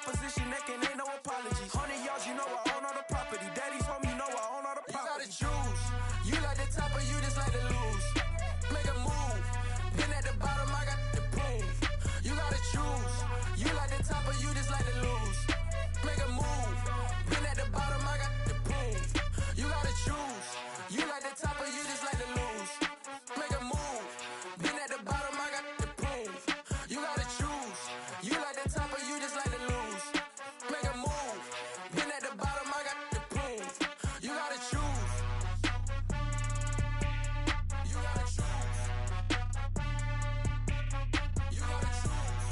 opposition necking, ain't no apologies. 100 yards, you know I own all the property. Daddy's home, you know I own all the property. You gotta choose. You like the top or you just like to lose. Make a move. Been at the bottom, I got the proof. You gotta choose. You like the top or you just like to lose. Make a move. Been at the bottom, I got the proof. You gotta choose. You like the top or you just like to lose. Make a move. Been at the bottom, I got the proof. You gotta choose. You like the top or you just like to lose. Make a move. Been at the bottom, I got the proof. You gotta choose. You gotta choose. You gotta choose.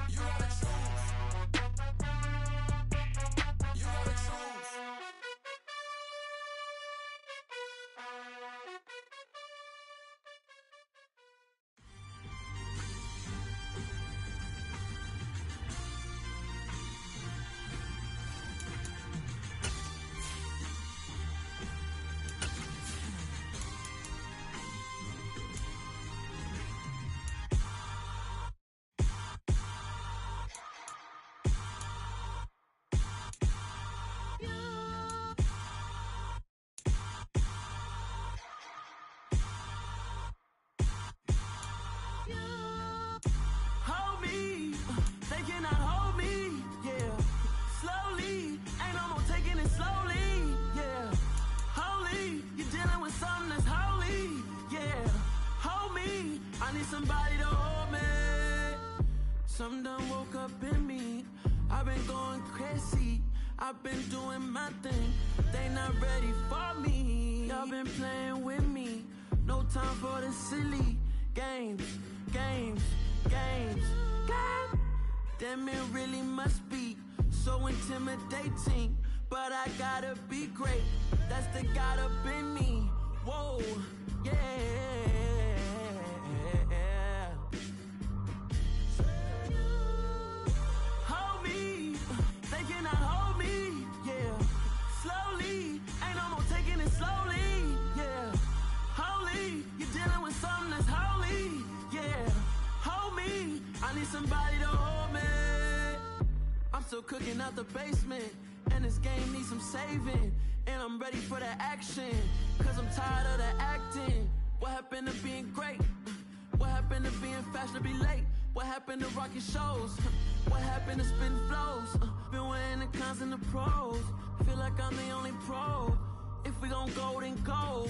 You gotta choose. You gotta choose. Hold me, they cannot hold me, yeah. Slowly, ain't no more taking it slowly, yeah. Holy, you're dealing with something that's holy, yeah. Hold me, I need somebody to hold me. Something done woke up in me. I've been going crazy, I've been doing my thing. They not ready for me. Y'all been playing with me. No time for the silly games, games, games, games. Damn, it really must be so intimidating. But I gotta be great. That's the God up in me. Whoa, yeah. Hold me, they cannot hold me, yeah. Slowly, ain't no more taking it slowly, yeah. Holy, you're dealing with something that's holy, yeah. Hold me, I need somebody to hold me. I'm still cooking out the basement, and this game needs some saving. And I'm ready for the action, cause I'm tired of the acting. What happened to being great? What happened to being fashionably late? What happened to rocking shows? What happened to spitting flows? Been wearing the cons and the pros. Feel like I'm the only pro. If we gon' go, then go.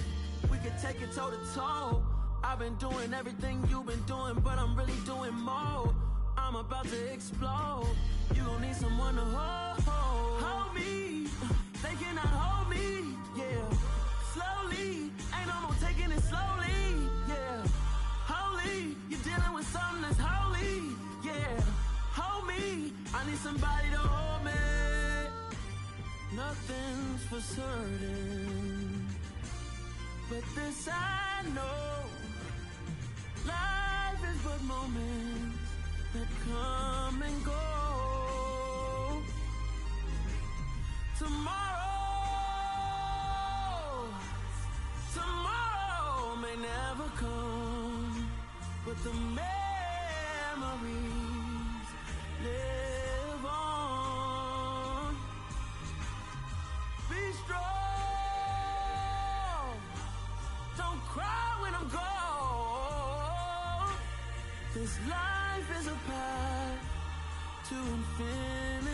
We could take it toe to toe. I've been doing everything you've been doing, but I'm really doing more. I'm about to explode. You gon' need someone to hold. Hold me, they cannot hold me, yeah. Slowly, ain't no more taking it slowly, yeah. Holy, you're dealing with something that's holy, yeah. Hold me, I need somebody to hold me. Nothing's for certain, but this I know. Life is but moments that come and go. Tomorrow may never come, but the memories live on. Be strong, don't cry when I'm gone. This life is a path to infinity.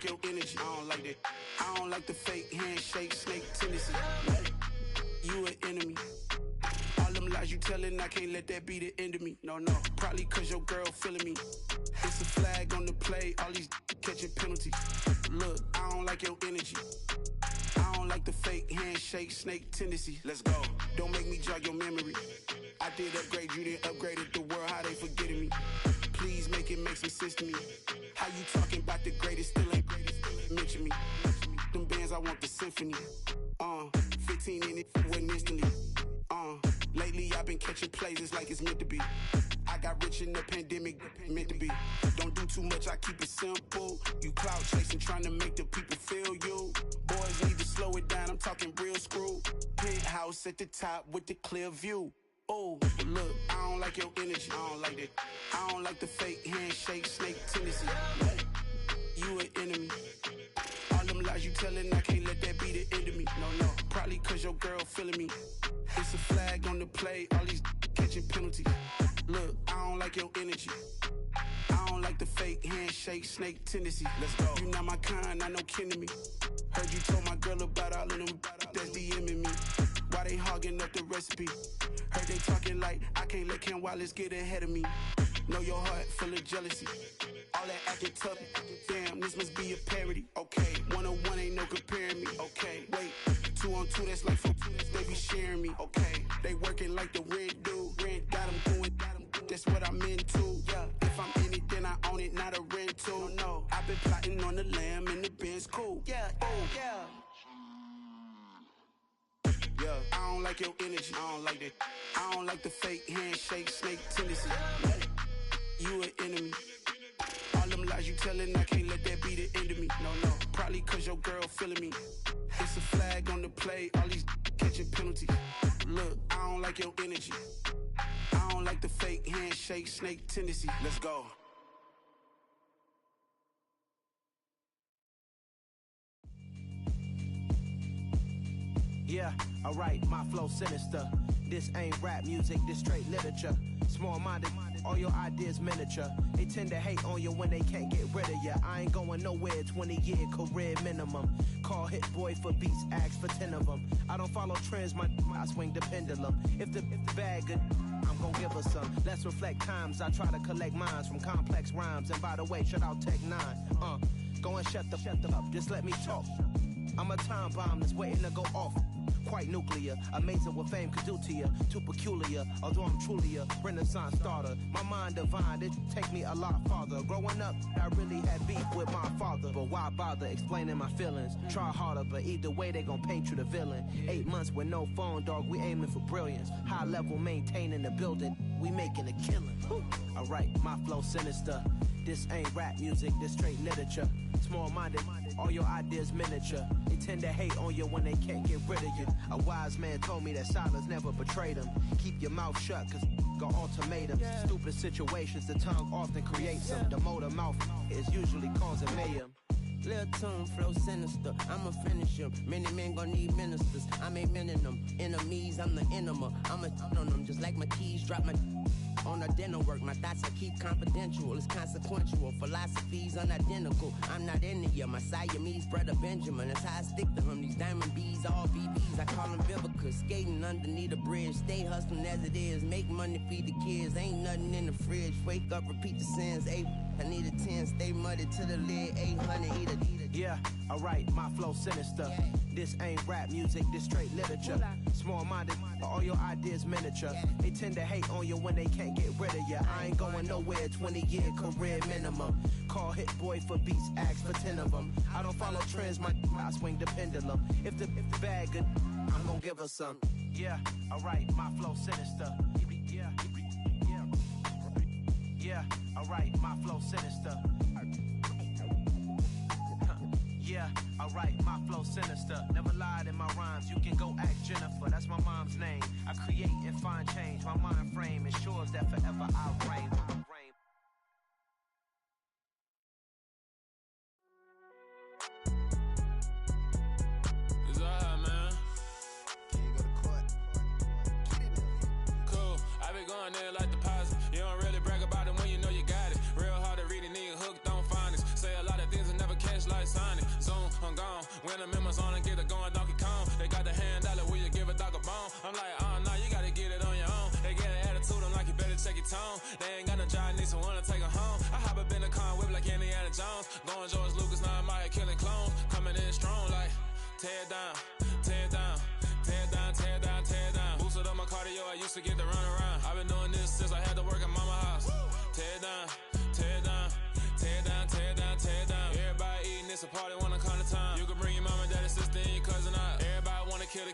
Your energy, I don't like that. I don't like the fake handshake, snake tendency. You an enemy. All them lies you telling, I can't let that be the end of me. No, probably cause your girl feeling me. It's a flag on the play, all these catching penalties. Look, I don't like your energy. I don't like the fake handshake, snake tendency. Let's go. Don't make me jog your memory. I did upgrade, you didn't upgrade it. The world, how they forgetting me. Please make it make some sense to me. How you talking about the greatest, still ain't greatest, still ain't mentioned. mention me. Them bands, I want the symphony. 15 in it, went instantly. Lately I've been catching plays, it's like it's meant to be. I got rich in the pandemic, meant to be. Don't do too much, I keep it simple. You clout chasing, trying to make the people feel you. Boys need to slow it down, I'm talking real screw. Penthouse at the top with the clear view. Oh, look, I don't like your energy, I don't like that. I don't like the fake handshake, snake tendency. You an enemy. All them lies you telling, I can't let that be the end of me. No, probably cause your girl feeling me. It's a flag on the play, all these catching penalties. Look, I don't like your energy. I don't like the fake handshake, snake tendency. Let's go. You not my kind, I know kin to me. Heard you told my girl about all of them that's DMing me. Why they hogging up the recipe? Heard they talking like I can't let Ken Wallace get ahead of me. Know your heart full of jealousy. All that acting tough, damn, this must be a parody. Okay, 1-on-1 ain't no comparing me. Okay, wait, 2-on-2, that's like 4, they be sharing me. Okay, they working like the rent dude. Rent got them doing, that's what I'm into. Yeah, if I'm in it, then I own it, not a rental. No, I've been plotting on the lamb and the Benz cool. Yeah, oh, yeah. Yeah, I don't like your energy, I don't like that. I don't like the fake handshake, snake tendency. You an enemy. All them lies you telling, I can't let that be the end of me. No, probably cause your girl feeling me. It's a flag on the play, all these catching penalties. Look, I don't like your energy. I don't like the fake handshake, snake tendency. Let's go. Yeah, alright, my flow sinister. This ain't rap music, this straight literature. Small-minded, all your ideas miniature. They tend to hate on you when they can't get rid of you. I ain't going nowhere, 20-year career minimum. Call Hit Boy for beats, ask for 10 of them. I don't follow trends, I swing the pendulum. If the bag good, I'm gon' give her some. Let's reflect times, I try to collect minds from complex rhymes. And by the way, shout out Tech 9. Go and shut the up, just let me talk. I'm a time bomb that's waiting to go off. Quite nuclear, amazing what fame could do to you. Too peculiar, although I'm truly a renaissance starter. My mind divine, it take me a lot farther. Growing up, I really had beef with my father. But why bother explaining my feelings? Try harder, but either way they gon' paint you the villain. 8 months with no phone, dog, we aiming for brilliance. High level maintaining the building, we making a killing. Alright, my flow sinister. This ain't rap music, this straight literature. Small-minded, all your ideas miniature. They tend to hate on you when they can't get rid of you. A wise man told me that silence never betrayed him. Keep your mouth shut, cause got ultimatums. Stupid situations, the tongue often creates them. The motor mouth is usually causing mayhem. Lil' tune, flow sinister, I'ma finish him. Many men gon' need ministers, I'm a men in them. Enemies, I'm the enema, I'ma on them. Just like my keys, drop my on the dinner work. My thoughts I keep confidential, it's consequential. Philosophies unidentical, I'm not in it yet. My Siamese brother Benjamin, that's how I stick to him. These diamond bees, all BBs, I call them Vivica. Skating underneath a bridge, stay hustling as it is. Make money, feed the kids, ain't nothing in the fridge. Wake up, repeat the sins, I need a 10, stay muddy to the lid, 800, eat a. Yeah, alright, my flow sinister. This ain't rap music, this straight literature. Small-minded, all your ideas miniature. They tend to hate on you when they can't get rid of you. I ain't going nowhere, 20-year career minimum. Call Hit Boy for beats, ask for 10 of them. I don't follow trends, I swing the pendulum. If the bag good, I'm gon' give her some. Yeah, alright, my flow sinister. Yeah, alright, my flow sinister. Yeah, alright, my flow sinister. Never lied in my rhymes, you can go ask Jennifer, that's my mom's name. I create and find change, my mind frame ensures that forever I reign. It's alright, man. Can you go to court? Cool, I be going there like deposit. You don't really brag about it when you know you got it. Real hard to read a nigga hooked, don't find it. Say a lot of things and never catch like Sonic. Zoom, I'm gone. When I'm in my zone and get it going, Donkey Kong. They got the hand dollar, will you give a dog a bone? I'm like, nah, you gotta get it on your own. They get an attitude, I'm like, you better check your tone. They ain't got no job, need someone to take her home. I hop up in the car, whip like Indiana Jones. Going George Lucas, now I'm out here killing clones. Coming in strong like, tear down, tear down, tear down, tear down, tear down. Boosted up my cardio, I used to get to run around. I've been doing this since I had to work at mama house. Tear down, tear down, tear down, tear down, tear down. Everybody eating, it's a party when I come to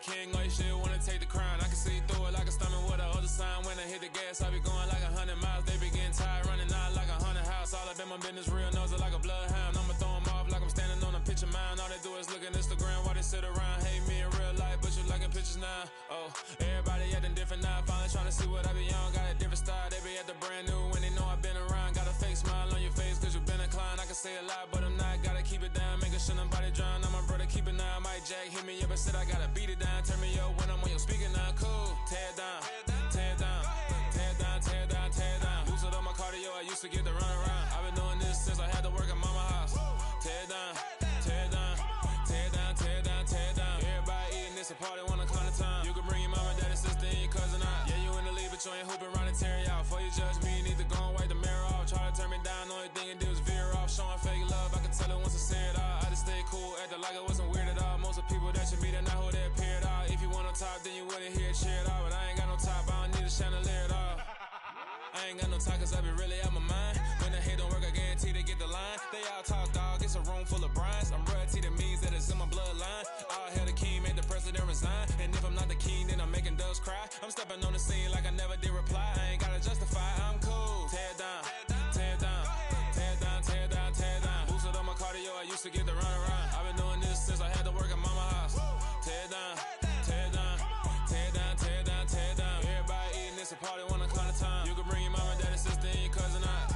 king, or you shit wanna take the crown. I can see through it like a stomach with a other sign. When I hit the gas, I be going like 100 miles. They be getting tired, running out like 100 house. All up in my business, real nose like a bloodhound. I'ma throw them off like I'm standing on a picture mound. All they do is look at Instagram while they sit around. Hate me in real life, but you liking pictures now. Oh, everybody acting different now. Finally trying to see what I be on. Got a different style, they be at the brand new when they know I've been around. Got a fake smile on your face cause you been inclined. I can say a lot, but I'm not. Gotta keep it down, making sure nobody drown. I'm my brother, keep it now. Mike Jack hit me up and said I gotta beat it down. Turn me up when I'm on your speaker now. Cool, tear it down, tear it down, tear it down, tear it down, tear it down. Lose it on my cardio, I used to get to run around. I've been doing this since I had to work at mama house. Tear it down, tear it down, tear it down, tear it down, tear it down. Everybody eating this a party one o'clock of time. You can bring your mama, daddy, sister, and your cousin out. Yeah, you in the lead, but you ain't hooping around and tear out. Before you judge me, you need to go and wipe the mirror off. Try to turn me down, only thing it did was veer off. Showing fake love, I can tell it once I say it all. I just stay cool, acting like it wasn't weird at all. Most of the people that you meet are not who they appear at all. If you want on top, then you wouldn't hear it cheer at all. But I ain't got no top, I don't need a chandelier at all. I ain't got no talk cause I be really out my mind. When the hate don't work, I guarantee they get the line. They all talk dog, it's a room full of brinds. I'm royalty, that means that it's in my bloodline. All hell the king, made the president resign. And if I'm not the king, then I'm making doves cry. I'm stepping on the scene like I never did reply. I ain't gotta justify, I'm cool. Tear it down, tear it down, tear it down, tear it down, tear it down. Boost it on my cardio, I used to get to run around. I've been doing this since I had to work at mama house. Tear it down, tear it down, tear it down, tear it down, tear it down. Everybody eating this a party one o'clock of time. You can bring your mama, daddy, sister, and your cousin out.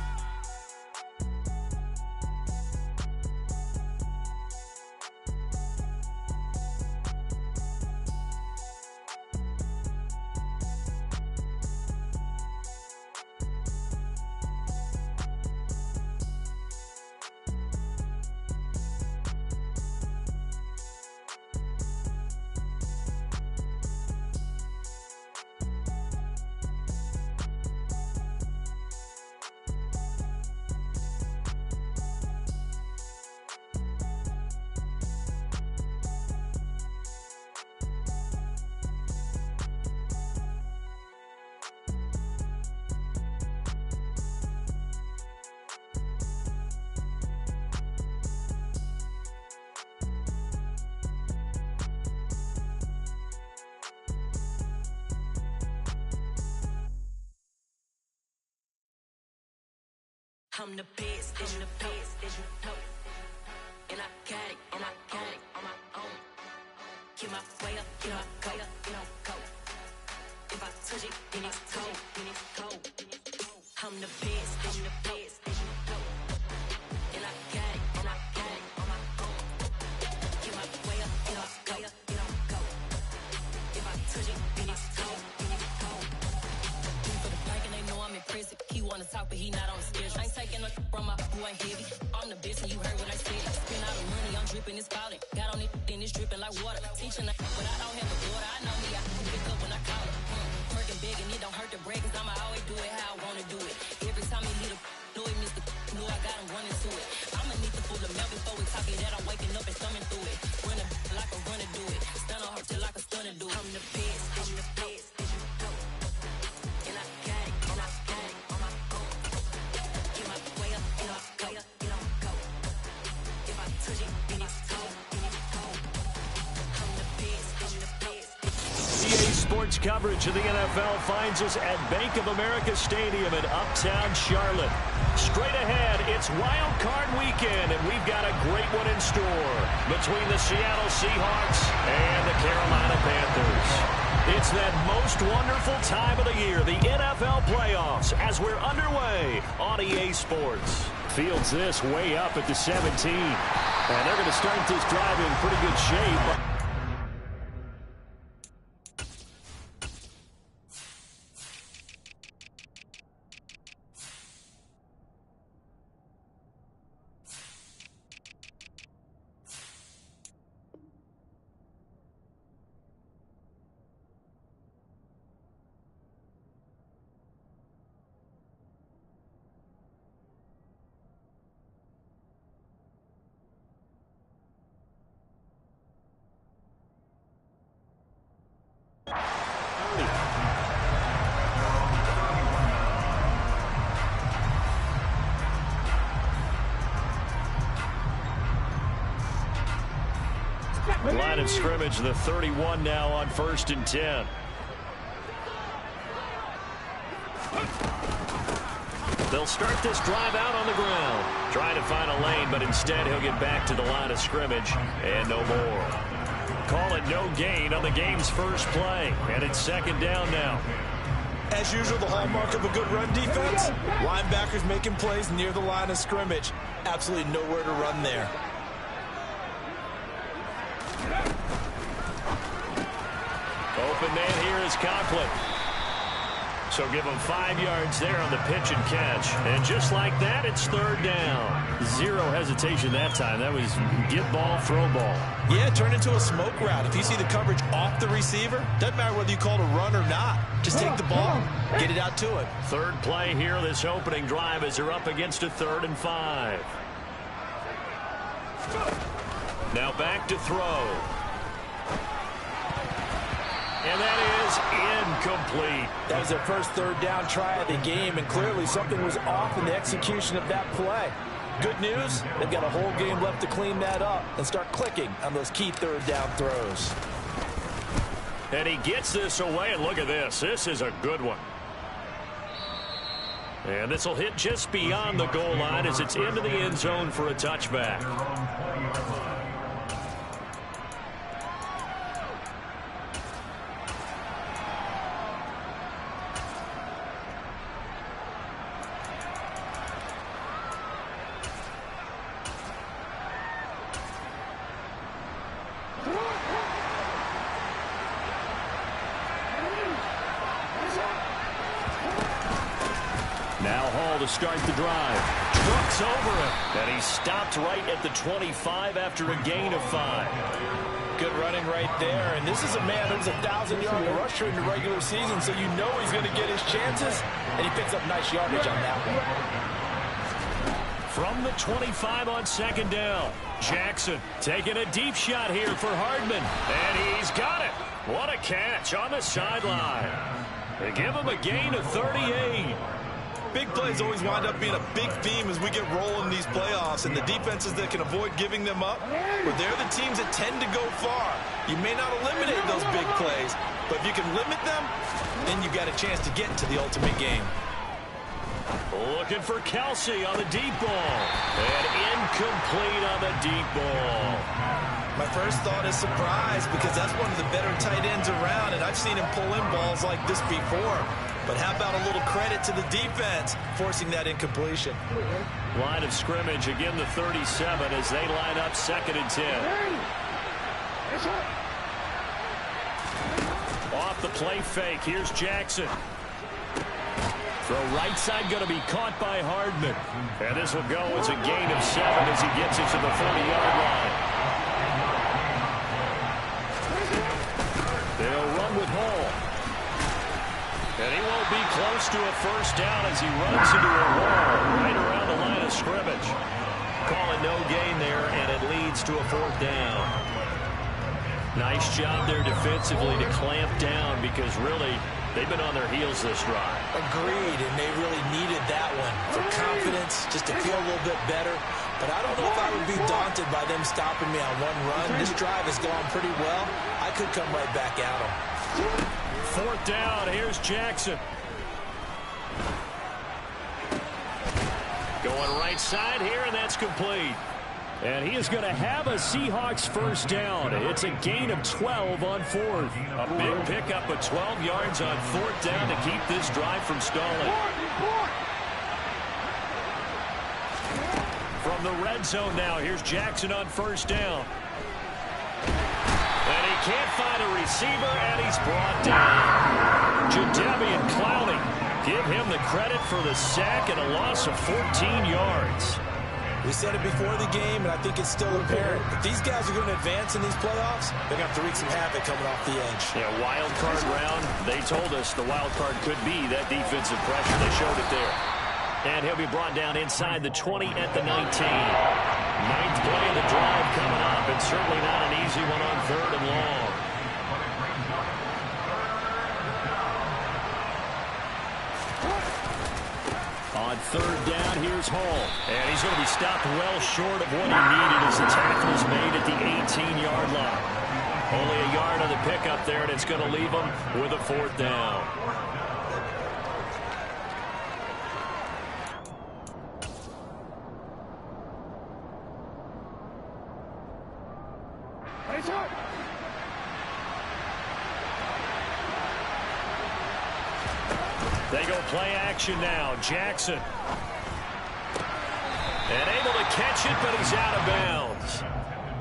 I'm the best, I'm the best, as you know. And I got it, and I got it on my own. Get my way up, get my go, get on go. If I touch it, then it's cold, then it's cold. I'm the best, I'm the best, as you know. And I got it, and I got it on my own. Get my way up, get my go, get on go. If I touch it, then it's cold, then it's cold. For the blank and they know I'm impressive. He wanna talk, but he not on the schedule. I ain't taking no from my who ain't heavy. I'm the best and you heard what I said. Spend all the money, I'm dripping, it's falling. Got on it, then it's dripping like water. Teaching that, but I don't have a daughter. I know me, I can pick up when I call her. Working big and it don't hurt to break, cause I'ma always do it how I wanna do it. Every time he leave know it, Mr. Know I got him running to it. I'ma need to pull the milk before we talk it that I'm waking up and thumbing through it. Run a like a runner do it. Stun on her till like a stunner do it. I'm the best, I'm the best, as you know. And I got it, and I got it on my own. Get my way up, get my go, get on go. If I touch it, then it's cold, then it's cold. I'm the best, I'm the best. EA Sports coverage of the NFL finds us at Bank of America Stadium in Uptown Charlotte. Straight ahead, it's Wild Card Weekend, and we've got a great one in store between the Seattle Seahawks and the Carolina Panthers. It's that most wonderful time of the year, the NFL playoffs, as we're underway on EA Sports. Fields this way up at the 17, and they're going to start this drive in pretty good shape. Line of scrimmage, the 31 now on 1st and 10. They'll start this drive out on the ground. Trying to find a lane, but instead he'll get back to the line of scrimmage and no more. Call it no gain on the game's first play. And it's 2nd down now. As usual, the hallmark of a good run defense, linebackers making plays near the line of scrimmage. Absolutely nowhere to run there. Open man here is Conklin. So give him 5 yards there on the pitch and catch. And just like that, it's 3rd down. Zero hesitation that time. That was get ball, throw ball. Yeah, turn into a smoke route. If you see the coverage off the receiver, doesn't matter whether you call it a run or not. Just take the ball, get it out to him. 3rd play here, this opening drive, as they're up against a 3rd and 5. Now back to throw. And that is incomplete. That was their first 3rd down try of the game, and clearly something was off in the execution of that play. Good news, they've got a whole game left to clean that up and start clicking on those key 3rd down throws. And he gets this away, and look at this. This is a good one. And this will hit just beyond the goal line as it's into the end zone for a touchback. To start the drive. Trucks over him. And he stopped right at the 25 after a gain of 5. Good running right there. And this is a man who was a 1,000-yard rusher in the regular season, so you know he's going to get his chances. And he picks up nice yardage on that one. From the 25 on 2nd down. Jackson taking a deep shot here for Hardman. And he's got it. What a catch on the sideline. They give him a gain of 38. Big plays always wind up being a big theme as we get rolling these playoffs, and the defenses that can avoid giving them up, well, they're the teams that tend to go far. You may not eliminate those big plays, but if you can limit them, then you've got a chance to get to the ultimate game. Looking for Kelsey on the deep ball. And incomplete on the deep ball. My first thought is surprise, because that's one of the better tight ends around, and I've seen him pull in balls like this before. But how about a little credit to the defense forcing that incompletion? Line of scrimmage, again the 37 as they line up 2nd and 10. Off the play fake, here's Jackson. Throw right side going to be caught by Hardman. And this will go as a gain of 7 as he gets it to the 40-yard line. They'll run with Hall. And he won't be close to a first down as he runs into a wall right around the line of scrimmage. Call it no gain there, and it leads to a 4th down. Nice job there defensively to clamp down, because really they've been on their heels this drive. Agreed, and they really needed that one for confidence, just to feel a little bit better. But I don't know if I would be daunted by them stopping me on one run. This drive has gone pretty well. I could come right back at them. 4th down, here's Jackson. Going right side here, and that's complete. And he is going to have a Seahawks first down. It's a gain of 12 on 4th. A big pickup of 12 yards on 4th down to keep this drive from stalling. From the red zone now, here's Jackson on first down. And he can't find a receiver, and he's brought down. Jadeveon Clowney, give him the credit for the sack and a loss of 14 yards. We said it before the game, and I think it's still apparent. If these guys are going to advance in these playoffs, they're going to have to wreak some havoc coming off the edge. Yeah, wild card round. They told us the wild card could be that defensive pressure. They showed it there. And he'll be brought down inside the 20 at the 19. 9th play of the drive coming up, and certainly not an easy one on 3rd and long. On third down, here's Hall. And he's going to be stopped well short of what he needed as the tackle is made at the 18-yard line. Only a yard on the pickup there, and it's going to leave him with a fourth down. They go play action now. Jackson. And able to catch it, but he's out of bounds.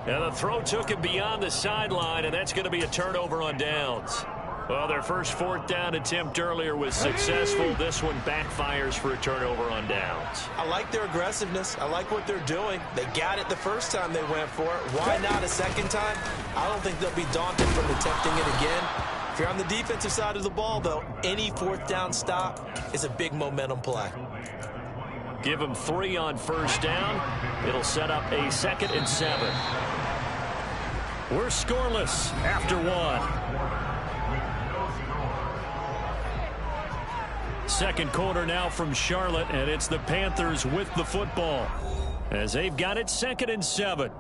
And the throw took him beyond the sideline, and that's going to be a turnover on downs. Well, their first fourth down attempt earlier was successful. This one backfires for a turnover on downs. I like their aggressiveness. I like what they're doing. They got it the first time they went for it. Why not a second time? I don't think they'll be daunted from attempting it again. If you're on the defensive side of the ball, though, any fourth down stop is a big momentum play. Give them 3 on first down. It'll set up a 2nd and 7. We're scoreless after 1. Second quarter now from Charlotte, and it's the Panthers with the football as they've got it 2nd and 7.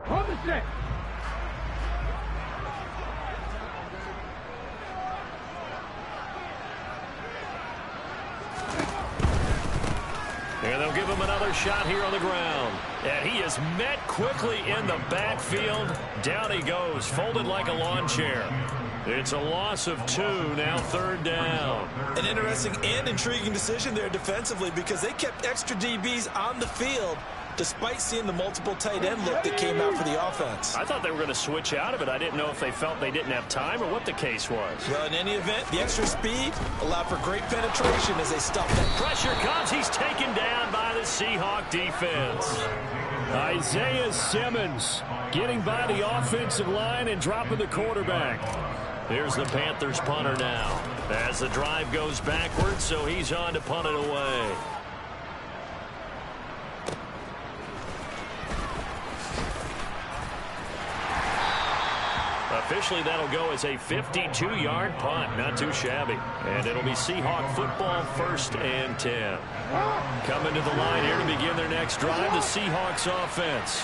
On the stick. And they'll give him another shot here on the ground. And he is met quickly in the backfield. Down he goes, folded like a lawn chair. It's a loss of 2, now 3rd down. An interesting and intriguing decision there defensively because they kept extra DBs on the field despite seeing the multiple tight end look that came out for the offense. I thought they were going to switch out of it. I didn't know if they felt they didn't have time or what the case was. Well, in any event, the extra speed allowed for great penetration as they stuffed it. Pressure comes. He's taken down by the Seahawk defense. Isaiah Simmons getting by the offensive line and dropping the quarterback. Here's the Panthers punter now as the drive goes backwards, so he's on to punt it away. Officially, that'll go as a 52-yard punt. Not too shabby. And it'll be Seahawk football 1st and 10. Coming to the line here to begin their next drive, the Seahawks offense.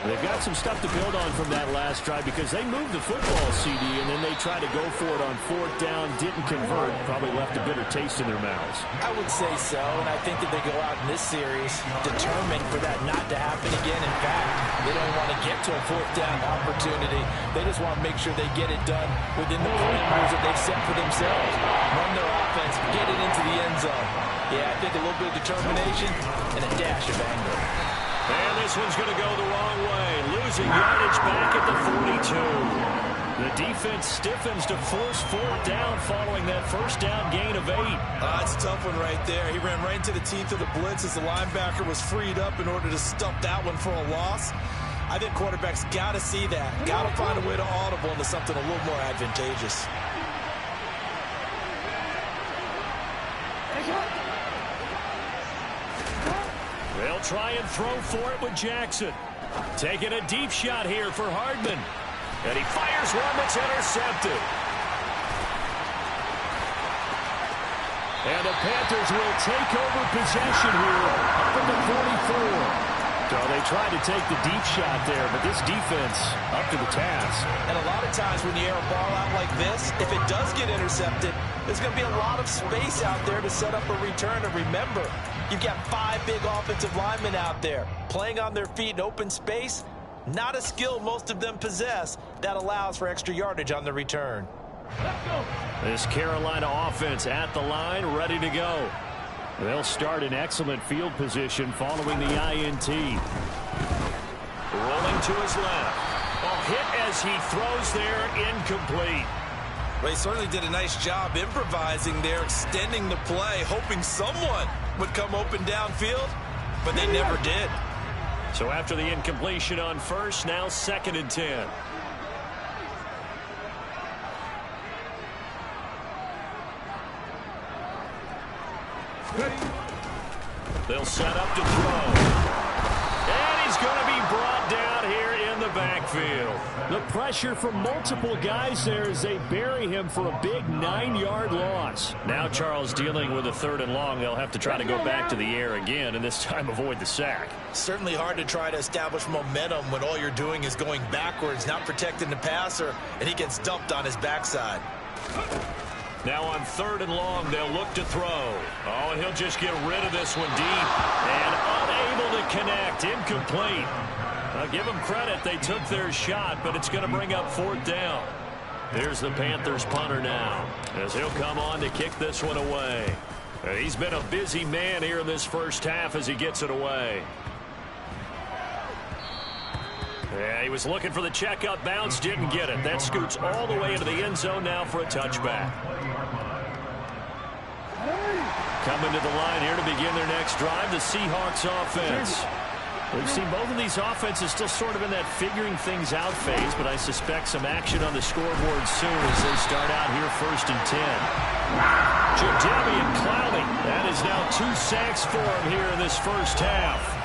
They've got some stuff to build on from that last drive because they moved the football, CD, and then they tried to go for it on 4th down, didn't convert, probably left a bitter taste in their mouths. I would say so, and I think that they go out in this series determined for that not to happen again. In fact, they don't want to get to a 4th down opportunity. They just want to make sure they get it done within the parameters that they've set for themselves. Run their offense, get it into the end zone. Yeah, I think a little bit of determination and a dash of anger. And this one's going to go the wrong way. Losing yardage back at the 42. The defense stiffens to force 4th down following that first down gain of 8. That's a tough one right there. He ran right into the teeth of the blitz as the linebacker was freed up in order to stump that one for a loss. I think quarterbacks got to see that. Got to find a way to audible into something a little more advantageous. They'll try and throw for it with Jackson. Taking a deep shot here for Hardman. And he fires one that's intercepted. And the Panthers will take over possession here up at the 44. So they tried to take the deep shot there, but this defense up to the task. And a lot of times when you air a ball out like this, if it does get intercepted, there's going to be a lot of space out there to set up a return. And remember, you've got 5 big offensive linemen out there playing on their feet in open space. Not a skill most of them possess that allows for extra yardage on the return. This Carolina offense at the line, ready to go. They'll start in excellent field position following the INT. Rolling to his left. A hit as he throws there, incomplete. Well, he certainly did a nice job improvising there, extending the play, hoping someone would come open downfield, but they never did. So after the incompletion on first, now 2nd and 10. They'll set up to throw. And he's going to be brought down here in the backfield. The pressure from multiple guys there as they bury him for a big 9-yard loss. Now Charles dealing with a 3rd and long. They'll have to try to go back to the air again and this time avoid the sack. Certainly hard to try to establish momentum when all you're doing is going backwards, not protecting the passer, and he gets dumped on his backside. Now on 3rd and long, they'll look to throw. Oh, and he'll just get rid of this one deep. And unable to connect. Incomplete. Give them credit. They took their shot, but it's going to bring up 4th down. Here's the Panthers punter now, as he'll come on to kick this one away. He's been a busy man here in this first half as he gets it away. Yeah, he was looking for the checkup bounce, didn't get it. That scoots all the way into the end zone now for a touchback. Coming to the line here to begin their next drive, the Seahawks offense. We've seen both of these offenses still sort of in that figuring things out phase, but I suspect some action on the scoreboard soon as they start out here 1st and 10. Jadeveon Clowney. That is now 2 sacks for him here in this first half.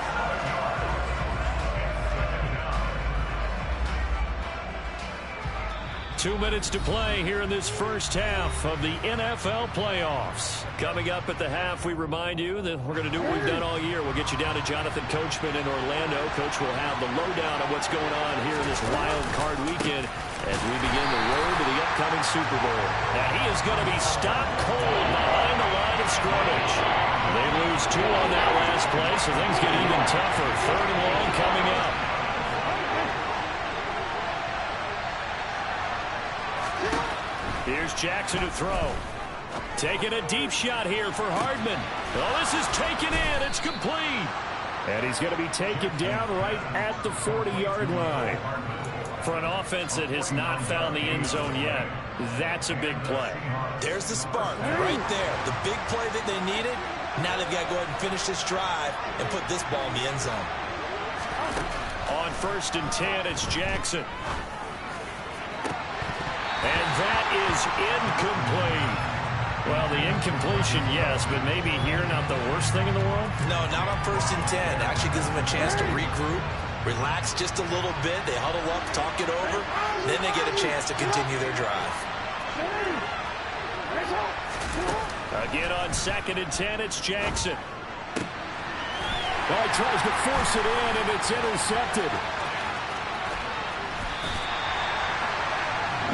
Two minutes to play here in this first half of the NFL playoffs. Coming up at the half, we remind you that we're going to do what we've done all year. We'll get you down to Jonathan Coachman in Orlando. Coach will have the lowdown of what's going on here in this wild card weekend as we begin the road to the upcoming Super Bowl. Now, he is going to be stopped cold behind the line of scrimmage. They lose 2 on that last play, so things get even tougher. 3rd and long coming up. Here's Jackson to throw. Taking a deep shot here for Hardman. Oh, this is taken in. It's complete. And he's going to be taken down right at the 40-yard line. For an offense that has not found the end zone yet, that's a big play. There's the spark right there. The big play that they needed. Now they've got to go ahead and finish this drive and put this ball in the end zone. On 1st and 10, it's Jackson. And that is incomplete. Well, the incompletion, yes, but maybe here not the worst thing in the world? No, not on 1st and 10. Actually gives them a chance to regroup, relax just a little bit. They huddle up, talk it over. Then they get a chance to continue their drive. Again on 2nd and 10, it's Jackson. Oh, he tries to force it in, and it's intercepted.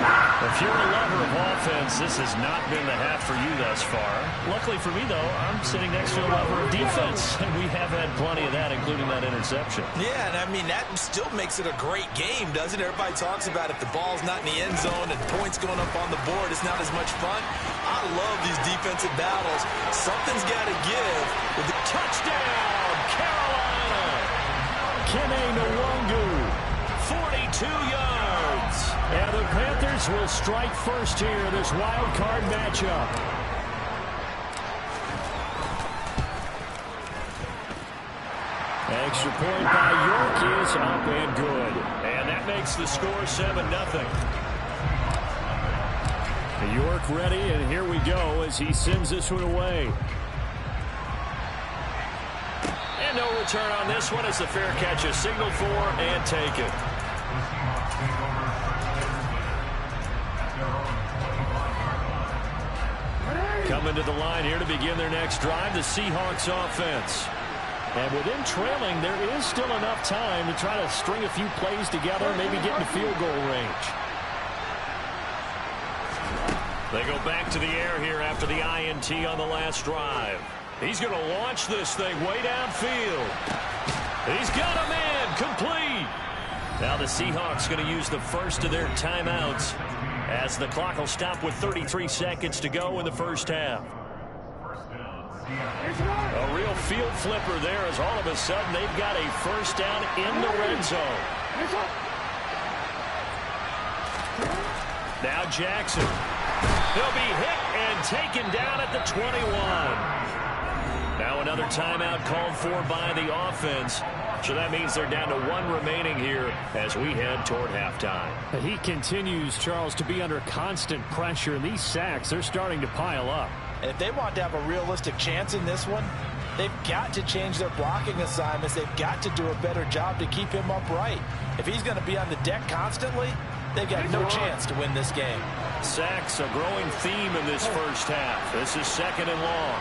If you're a lover of offense, this has not been the half for you thus far. Luckily for me, though, I'm sitting next to a lover of defense, and we have had plenty of that, including that interception. Yeah, and I mean, that still makes it a great game, doesn't it? Everybody talks about if the ball's not in the end zone and points going up on the board, it's not as much fun. I love these defensive battles. Something's got to give with the touchdown, Carolina. Kene Nwangwu, 42 yards. And the Panthers will strike first here in this wild card matchup. Extra point by York is up and good. And that makes the score 7-0. York ready, and here we go as he sends this one away. And no return on this one as the fair catch is signaled for and taken. Coming to the line here to begin their next drive, the Seahawks offense. And with them trailing, there is still enough time to try to string a few plays together, maybe get into field goal range. They go back to the air here after the INT on the last drive. He's going to launch this thing way downfield. He's got a man complete. Now the Seahawks going to use the first of their timeouts as the clock will stop with 33 seconds to go in the first half. A real field flipper there as all of a sudden they've got a first down in the red zone. Now Jackson. He'll be hit and taken down at the 21. Now another timeout called for by the offense. So that means they're down to one remaining here as we head toward halftime. He continues, Charles, to be under constant pressure. And these sacks, they're starting to pile up. And if they want to have a realistic chance in this one, they've got to change their blocking assignments. They've got to do a better job to keep him upright. If he's going to be on the deck constantly, they've got no chance to win this game. Sacks, a growing theme in this first half. This is 2nd and long.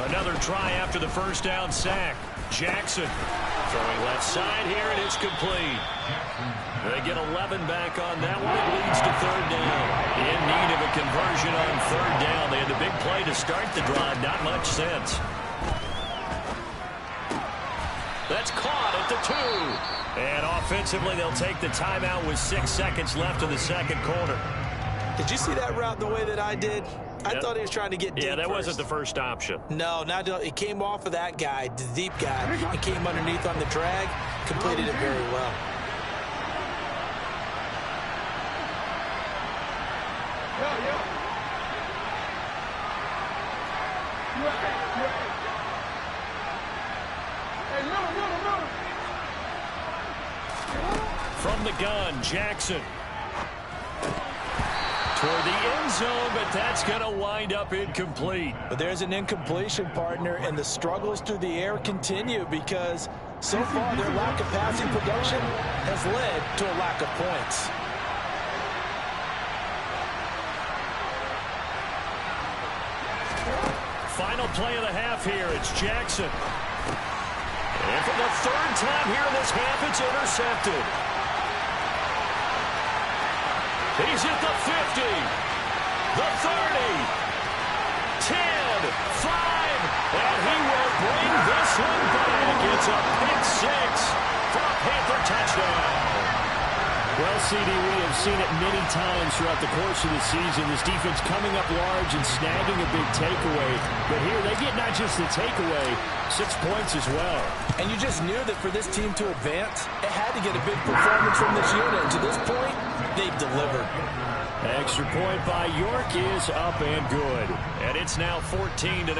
Another try after the first down sack. Jackson throwing left side here, and it's complete. They get 11 back on that one. It leads to 3rd down. In need of a conversion on 3rd down. They had the big play to start the drive. Not much sense. That's caught at the 2. And offensively, they'll take the timeout with 6 seconds left in the second quarter. Did you see that route the way that I did? I thought he was trying to get deep. Yeah, that wasn't the first option. No, it came off of that guy, the deep guy. It came underneath on the drag, completed it very well. From the gun, Jackson. Toward the end zone, but that's going to wind up incomplete. But there's an incompletion, partner, and the struggles through the air continue because so far their lack of passing production has led to a lack of points. Final play of the half here. It's Jackson. And for the 3rd time here in this half, it's intercepted. He's at the 50, the 30, 10, 5, and he will bring this one back. It's a pick 6 for a Panther touchdown. Well, CD, we have seen it many times throughout the course of the season. This defense coming up large and snagging a big takeaway. But here they get not just the takeaway, 6 points as well. And you just knew that for this team to advance, it had to get a big performance from this unit. And to this point, they've delivered. Extra point by York is up and good. And it's now 14-0.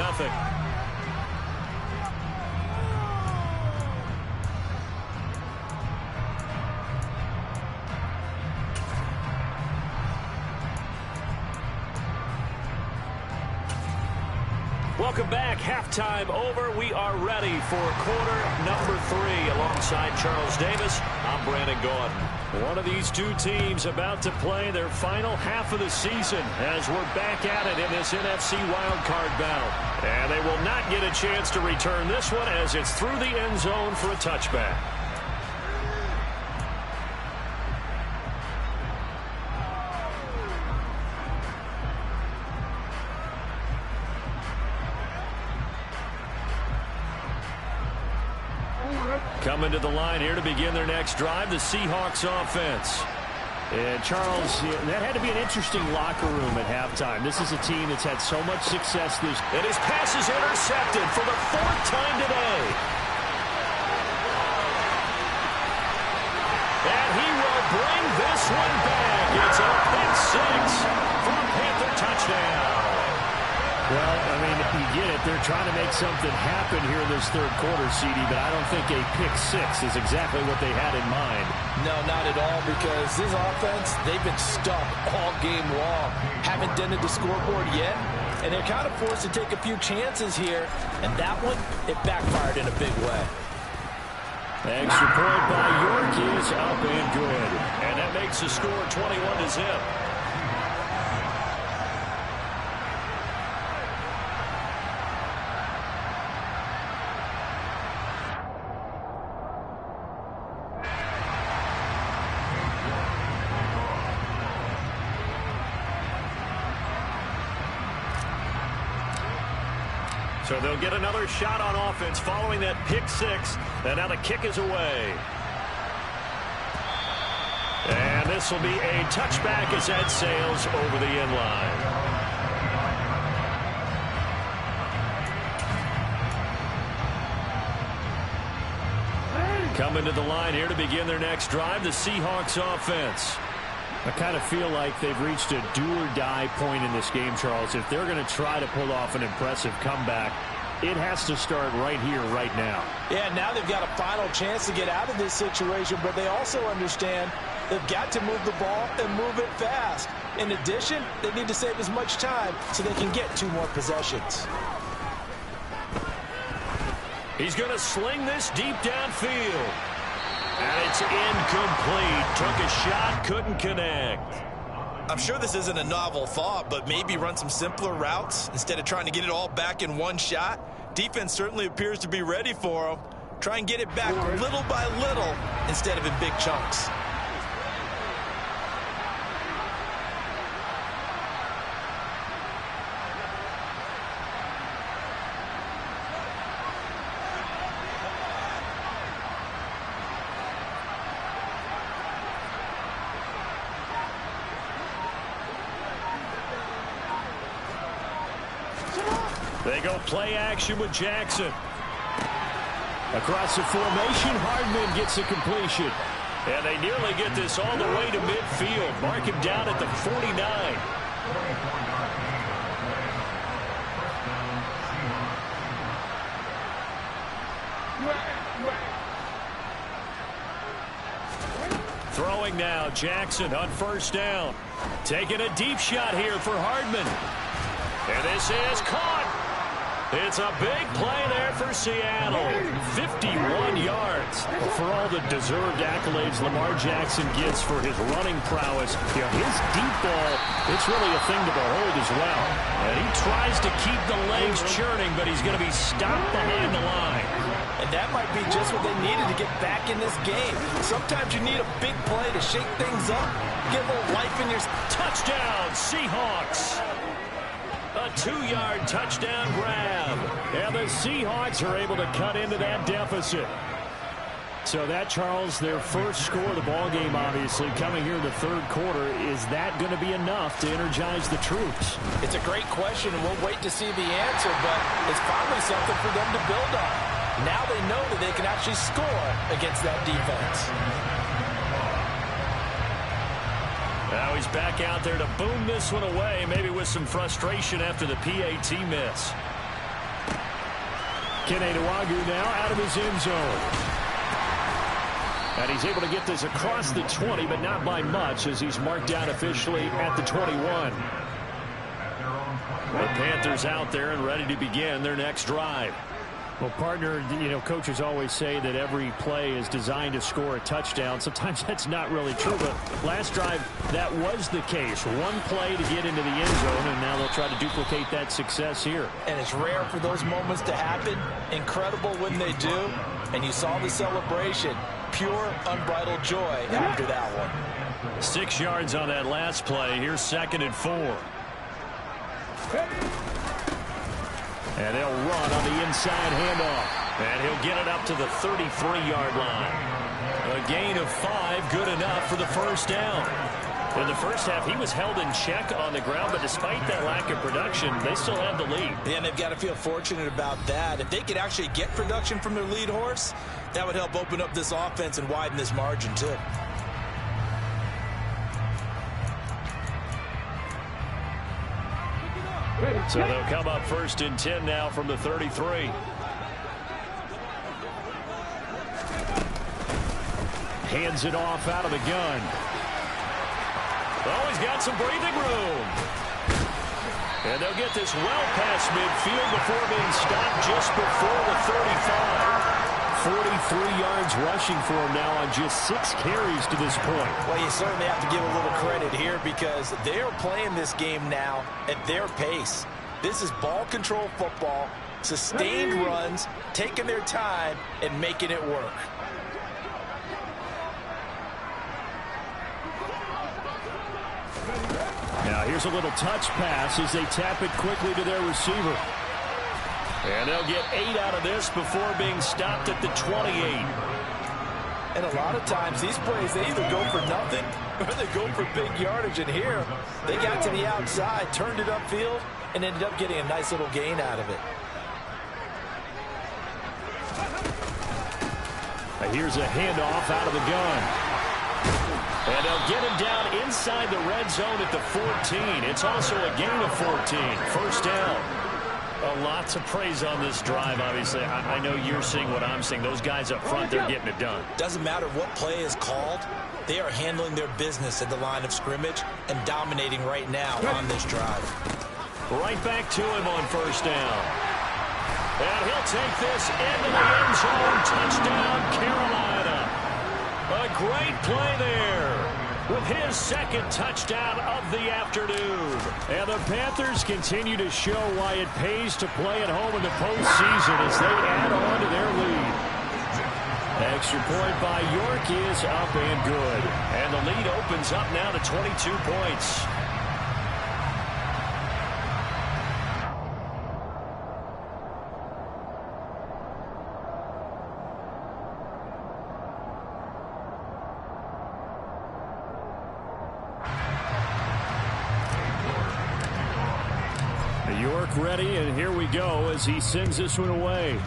Welcome back. Halftime over. We are ready for quarter number 3. Alongside Charles Davis, I'm Brandon Gaudin. One of these two teams about to play their final half of the season as we're back at it in this NFC wildcard bout. And they will not get a chance to return this one as it's through the end zone for a touchback. Coming to the line here to begin their next drive, the Seahawks offense. And Charles, that had to be an interesting locker room at halftime. This is a team that's had so much success this. And his pass is intercepted for the 4th time today. And he will bring this one back. It's a pick 6 for a Panther touchdown. Well, I mean, you get it. They're trying to make something happen here in this 3rd quarter, CD, but I don't think a pick 6 is exactly what they had in mind. No, not at all, because this offense, they've been stuck all game long. Haven't dented the scoreboard yet, and they're kind of forced to take a few chances here, and that one, it backfired in a big way. Extra point by York is up and good. And that makes the score 21-0. So they'll get another shot on offense following that pick 6. And now the kick is away. And this will be a touchback as that sails over the end line. Coming to the line here to begin their next drive, the Seahawks offense. I kind of feel like they've reached a do-or-die point in this game, Charles. If they're going to try to pull off an impressive comeback, it has to start right here, right now. Yeah, now they've got a final chance to get out of this situation, but they also understand they've got to move the ball and move it fast. In addition, they need to save as much time so they can get 2 more possessions. He's going to sling this deep downfield. And it's incomplete. Took a shot, couldn't connect. I'm sure this isn't a novel thought, but maybe run some simpler routes instead of trying to get it all back in one shot. Defense certainly appears to be ready for him. Try and get it back little by little instead of in big chunks. They go play action with Jackson. Across the formation, Hardman gets a completion. And they nearly get this all the way to midfield. Mark him down at the 49. Throwing now, Jackson on first down. Taking a deep shot here for Hardman. And this is caught. It's a big play there for Seattle. 51 yards. For all the deserved accolades Lamar Jackson gets for his running prowess, his deep ball, it's really a thing to behold as well. And he tries to keep the legs churning, but he's going to be stopped behind the line. And that might be just what they needed to get back in this game. Sometimes you need a big play to shake things up, get a little life in your... Touchdown, Seahawks. A 2-yard touchdown grab. And the Seahawks are able to cut into that deficit. So that, Charles, their first score of the ballgame, obviously, coming here in the third quarter. Is that going to be enough to energize the troops? It's a great question, and we'll wait to see the answer, but it's probably something for them to build on. Now they know that they can actually score against that defense. Now he's back out there to boom this one away, maybe with some frustration after the PAT miss. Kene Nwangwu now out of his end zone. And he's able to get this across the 20, but not by much, as he's marked down officially at the 21. The Panthers out there and ready to begin their next drive. Well, partner, coaches always say that every play is designed to score a touchdown. Sometimes that's not really true, but last drive, that was the case. One play to get into the end zone, and now they'll try to duplicate that success here. And it's rare for those moments to happen. Incredible when they do. And you saw the celebration. Pure, unbridled joy after that one. 6 yards on that last play. Here's 2nd and 4. And they'll run on the inside handoff. And he'll get it up to the 33-yard line. A gain of 5, good enough for the first down. In the first half, he was held in check on the ground, but despite that lack of production, they still have the lead. Yeah, and they've got to feel fortunate about that. If they could actually get production from their lead horse, that would help open up this offense and widen this margin, too. So they'll come up 1st and 10 now from the 33. Hands it off out of the gun. Oh, he's got some breathing room. And they'll get this well past midfield before being stopped just before the 35. 43 yards rushing for him now on just 6 carries to this point. Well, you certainly have to give a little credit here because they are playing this game now at their pace. This is ball control football, sustained runs, taking their time, and making it work. Now here's a little touch pass as they tap it quickly to their receiver. And they'll get 8 out of this before being stopped at the 28. And a lot of times these plays, they either go for nothing or they go for big yardage. And here, they got to the outside, turned it upfield, and ended up getting a nice little gain out of it. Here's a handoff out of the gun. And they'll get him down inside the red zone at the 14. It's also a gain of 14. First down. Lots of praise on this drive, obviously. I know you're seeing what I'm seeing. Those guys up front, they're getting it done. Doesn't matter what play is called. They are handling their business at the line of scrimmage and dominating right now on this drive. Right back to him on first down. And he'll take this into the end zone. Touchdown, Carolina. A great play there with his second touchdown of the afternoon. And the Panthers continue to show why it pays to play at home in the postseason as they add on to their lead. Extra point by York is up and good. And the lead opens up now to 22 points. York ready, and here we go as he sends this one away.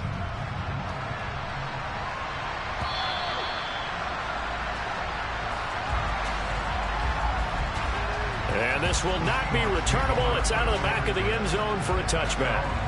And this will not be returnable. It's out of the back of the end zone for a touchback.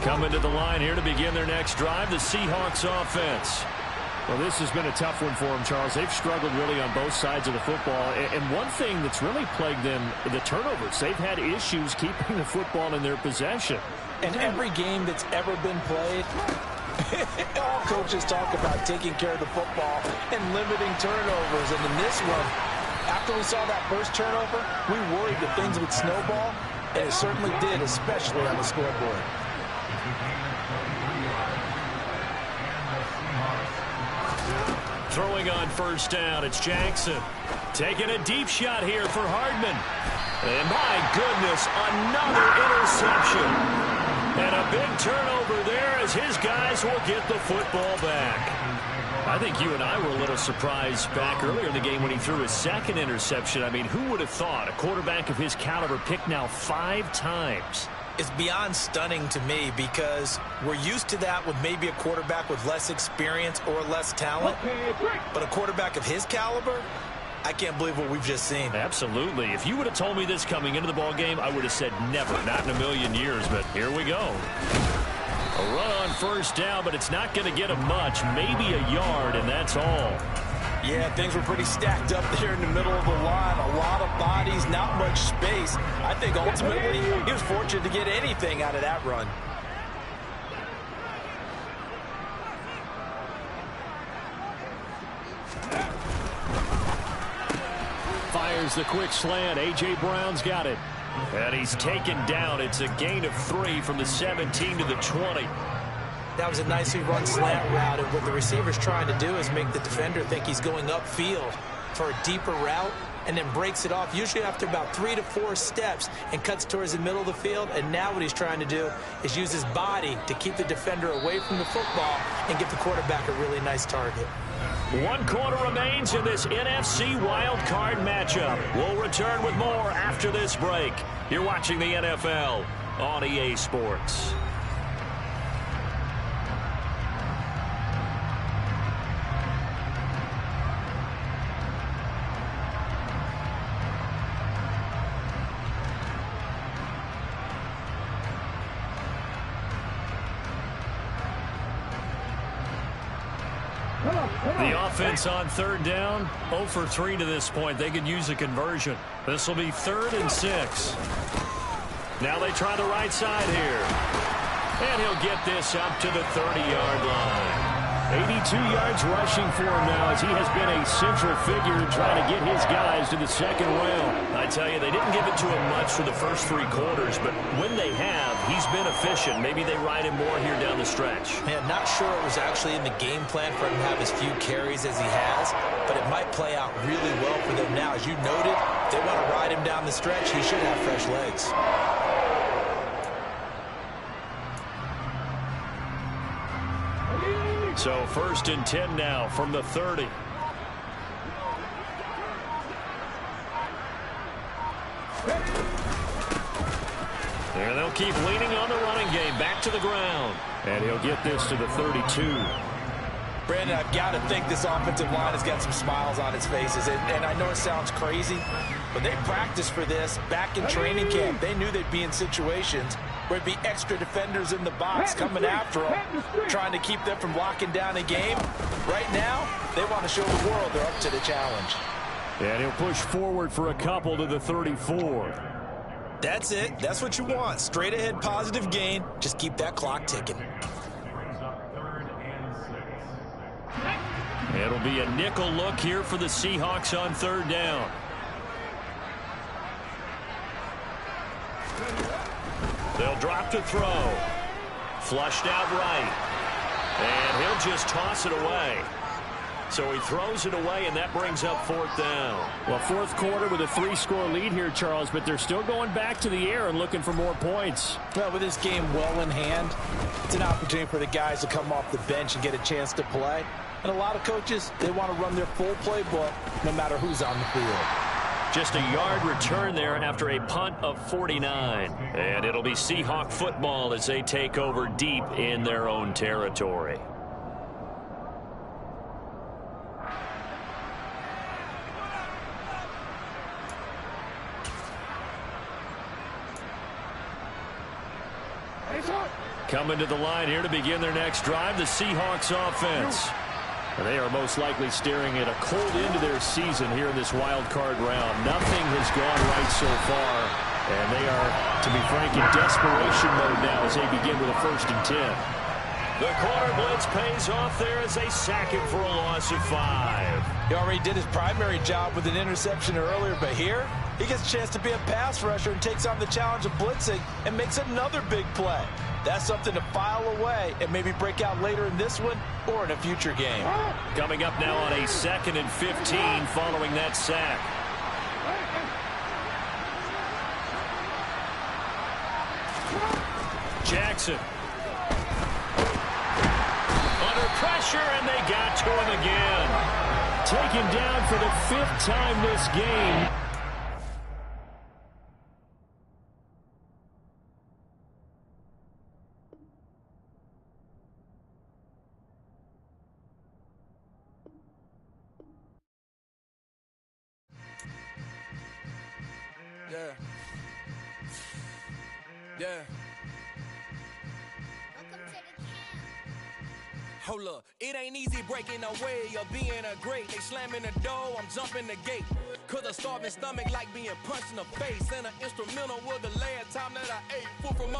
Coming to the line here to begin their next drive, the Seahawks offense. Well, this has been a tough one for them, Charles. They've struggled really on both sides of the football. And one thing that's really plagued them, the turnovers. They've had issues keeping the football in their possession. And every game that's ever been played, all coaches talk about taking care of the football and limiting turnovers. And in this one, after we saw that first turnover, we worried that things would snowball, and it certainly did, especially on the scoreboard. Throwing on first down, it's Jackson. Taking a deep shot here for Hardman. And my goodness, another interception. And a big turnover there as his guys will get the football back. I think you and I were a little surprised back earlier in the game when he threw his second interception. I mean, who would have thought a quarterback of his caliber picked now 5 times? It's beyond stunning to me because we're used to that with maybe a quarterback with less experience or less talent. But a quarterback of his caliber, I can't believe what we've just seen. Absolutely. If you would have told me this coming into the ball game, I would have said never, not in a million years. But here we go. A run on first down, but it's not going to get him much. Maybe a yard, and that's all. Yeah, things were pretty stacked up there in the middle of the line. A lot of bodies, not much space. I think ultimately he was fortunate to get anything out of that run. Fires the quick slant. A.J. Brown's got it. And he's taken down. It's a gain of 3 from the 17 to the 20. That was a nicely run slant route, and what the receiver's trying to do is make the defender think he's going upfield for a deeper route and then breaks it off, usually after about 3 to 4 steps, and cuts towards the middle of the field. And now what he's trying to do is use his body to keep the defender away from the football and give the quarterback a really nice target. 1 quarter remains in this NFC Wild Card matchup. We'll return with more after this break. You're watching the NFL on EA Sports. The offense on 3rd down, 0 for 3 to this point. They could use a conversion. This will be 3rd and 6. Now they try the right side here. And he'll get this up to the 30-yard line. 82 yards rushing for him now as he has been a central figure trying to get his guys to the second round. I tell you, they didn't give it to him much for the first 3 quarters, but when they have, he's been efficient. Maybe they ride him more here down the stretch. Man, not sure it was actually in the game plan for him to have as few carries as he has, but it might play out really well for them now. As you noted, if they want to ride him down the stretch, he should have fresh legs. So 1st and 10 now from the 30. And they'll keep leaning on the running game. Back to the ground. And he'll get this to the 32. Brandon, I've got to think this offensive line has got some smiles on its faces. And I know it sounds crazy, but they practiced for this back in training camp. They knew they'd be in situations where there'd be extra defenders in the box coming after them, trying to keep them from locking down a game. Right now, they want to show the world they're up to the challenge. And he'll push forward for a couple to the 34. That's it. That's what you want. Straight ahead positive gain. Just keep that clock ticking. It'll be a nickel look here for the Seahawks on third down. They'll drop to throw. Flushed out right. And he'll just toss it away. So he throws it away, and that brings up fourth down. Well, fourth quarter with a 3-score lead here, Charles, but they're still going back to the air and looking for more points. Well, with this game well in hand, it's an opportunity for the guys to come off the bench and get a chance to play. And a lot of coaches, they want to run their full playbook no matter who's on the field. Just a yard return there after a punt of 49. And it'll be Seahawk football as they take over deep in their own territory. Coming to the line here to begin their next drive, the Seahawks offense. And they are most likely staring at a cold end to their season here in this wild card round. Nothing has gone right so far. And they are, to be frank, in desperation mode now as they begin with a 1st and 10. The corner blitz pays off there as they sack him for a loss of 5. He already did his primary job with an interception earlier, but here he gets a chance to be a pass rusher and takes on the challenge of blitzing and makes another big play. That's something to file away and maybe break out later in this one or in a future game. Coming up now on a 2nd and 15 following that sack. Jackson. Under pressure, and they got to him again. Taken down for the 5th time this game. Yeah. Hold up, it ain't easy breaking away or being a great. They slamming the door, I'm jumping the gate. Cause a starving stomach like being punched in the face. And an instrumental was the last time that I ate food from my